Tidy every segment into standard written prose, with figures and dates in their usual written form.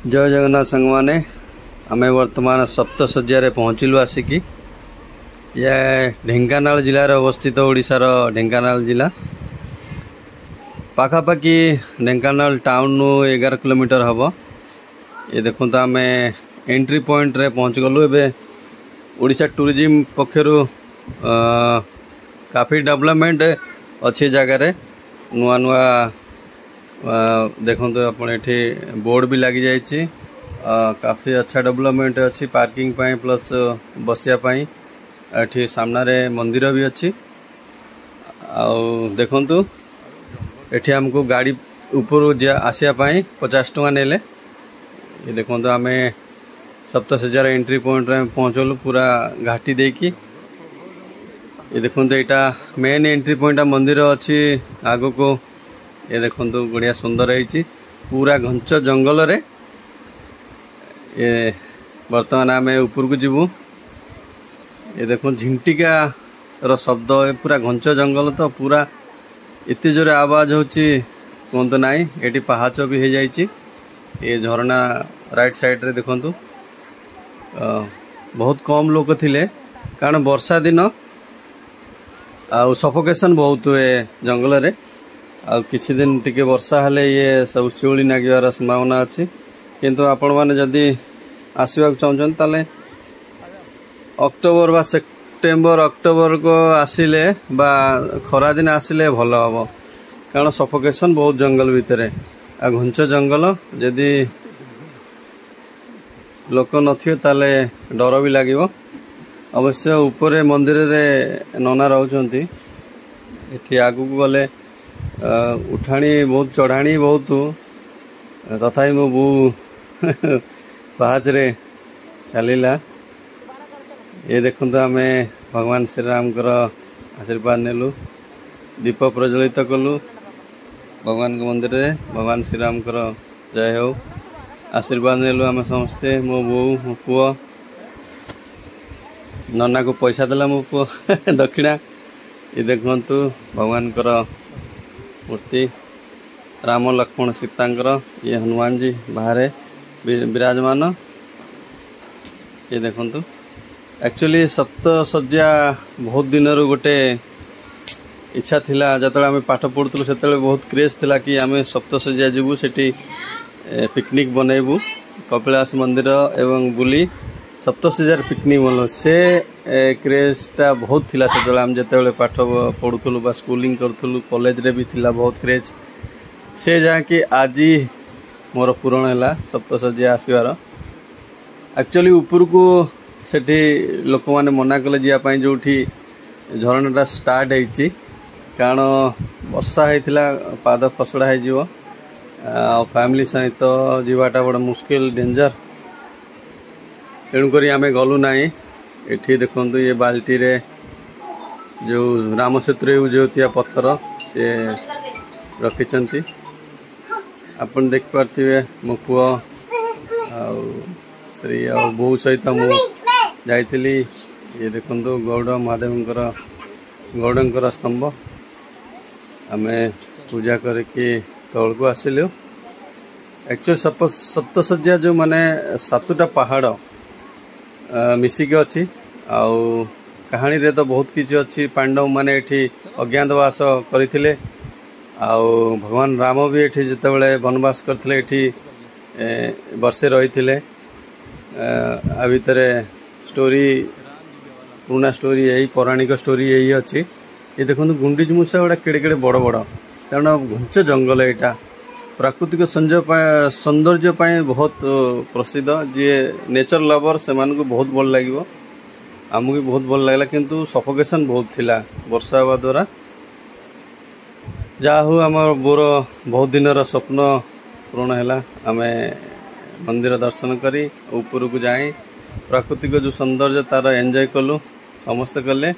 जय जगन्नाथ संग मैंने आम वर्तमान सप्तशଯ୍ୟା पहुँचलु आसिकी ये ढेंकानाल जिलार अवस्थित ओडिशार ढेंकानाल जिला पाखापाखि ढेंकानाल टाउन 11 किलोमीटर हम। ये देखो तो आम एंट्री पॉइंट रे पहुँच गलु। एबे ओडिशा टूरिज्म पक्षर काफ़ी डेवलपमेंट अच्छी जगार नुआ नुआ देखो तो अपन ये बोर्ड भी लगी जाइए। काफ़ी अच्छा डेवलपमेंट अच्छी पार्किंग पाई प्लस बसिया पाई। एठी सामने मंदिर भी अच्छी। देखु एठी हमको गाड़ी ऊपर आसिया 50 टंका नेले। ये देखो तो आम सप्तशଯ୍ୟାର एंट्री पॉइंट रे पहुँचलु पूरा घाटी देकी। ये देखो तो यहाँ मेन एंट्री पॉइंट मंदिर अच्छी आग को। ये देखो बढ़िया सुंदर है पूरा घंच जंगल रे। ये वर्तमान आम ऊपर को जीवु। ये देखो झिंटिका रो शब्द पूरा घंच जंगल तो पूरा इतने जोरे आवाज होची कहतु नाई। ये पहाच भी हो जाइए। ये झरना राइट साइड रे देखु बहुत कम लोग थिले कारण वर्षा दिन आ सफोकेशन बहुत हुए जंगल रे। आ किछि दिन टिके वर्षा हेले ये सब शिउली नागिवार संभावना अच्छी। किंतु आपण माने जदि आसवा चाहछन ताले अक्टोबर बा सेप्टेम्बर अक्टोबर को आसिले बा खरा दिन आसिले भल हम कारण सफोकेशन बहुत जंगल भितर आ घुंच जंगल जदि लोक नथियो ताले डर भी लागिवो। अवश्य ऊपर मंदिर रे नना रहउछंती। एठी आगु गले उठाणी बहुत चढ़ाणी बहुत तथापि मो बो पाँच रे चलीला। ये देखो तो आम भगवान श्री राम आशीर्वाद नेलु दीप प्रज्वलित कलु भगवान के मंदिर रे। भगवान श्री राम जय हो आशीर्वाद नेलु आम समस्ते। मो बो मो पुओ नना को पैसा देला मो पुओ दक्षिणा। ये देखु भगवान मूर्ति राम लक्ष्मण सीतांकर। ये हनुमान जी बाहर विराजमान। ये देखु एक्चुअली सप्तशଯ୍ୟା बहुत दिन गोटे इच्छा थिला। जत आम पाठ पढ़ुलु से बहुत क्रेज थिला कि आम सप्तशଯ୍ୟା जीवु सेठी पिकनिक बनैबू कपिलास मंदिर एवं बुली सप्तशଯ୍ୟାର पिकनिक बनल से क्रेजटा बहुत थिला। से आम जिते पाठ पढ़ुलु बा स्कूलिंग करूँ कॉलेज रे भी थिला बहुत क्रेज से जहाँकि आज मोर पूरण है सप्तशଯ୍ୟା आसवार। एक्चुअली ऊपर को सेठी लोक मैंने मना कले जावाई जो झरणाटा स्टार्ट होती कारण वर्षा होता पाद खसड़ा हो फैमिली सहित जीवाटा बड़ा मुश्किल डेंजर। तेणुक आम गलु ना। ये देखु ये बाल्टी रे जो राम सेतु यूज होता पत्थर से रखिंट आपन देख पारे। मो पुओ स्त्री आ बो सहित मु जाइली। ये देखु गौड़ महादेव गौड़ स्तंभ आम पूजा करके तौल को आसिलु। एक्चुअली सप्तशଯ୍ୟା जो माने 7टा पहाड़ मिसिक अच्छी आउ कहानी रे तो बहुत किसी अच्छी। पांडव माने एठी अज्ञातवास करथिले आउ भगवान राम भी एठी जते बेले वनवास करथिले एठी वर्षे रहिथिले। आ भितरे स्टोरी पुराना स्टोरी यही पौराणिक स्टोरी यही अच्छी। ये देखो गुंडीच मूषा गुड़ा केड़े केड़े बड़ बड़ कारण घुंच जंगल यहाँ प्राकृतिक सौंदर्य बहुत प्रसिद्ध। जी नेचर लवर से बहुत भल लगे आमको भी बहुत भल लगला। किंतु सफोकेशन बहुत थिला वर्षा हवा द्वारा। जा हो आम बोर बहुत दिन स्वप्न पूर्ण है। आम मंदिर दर्शन करी ऊपर को जाए प्राकृतिक जो सौंदर्य तार एंजॉय कलु समस्त कले।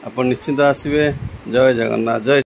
आप निश्चिंत आसबे। जय जगन्नाथ जय।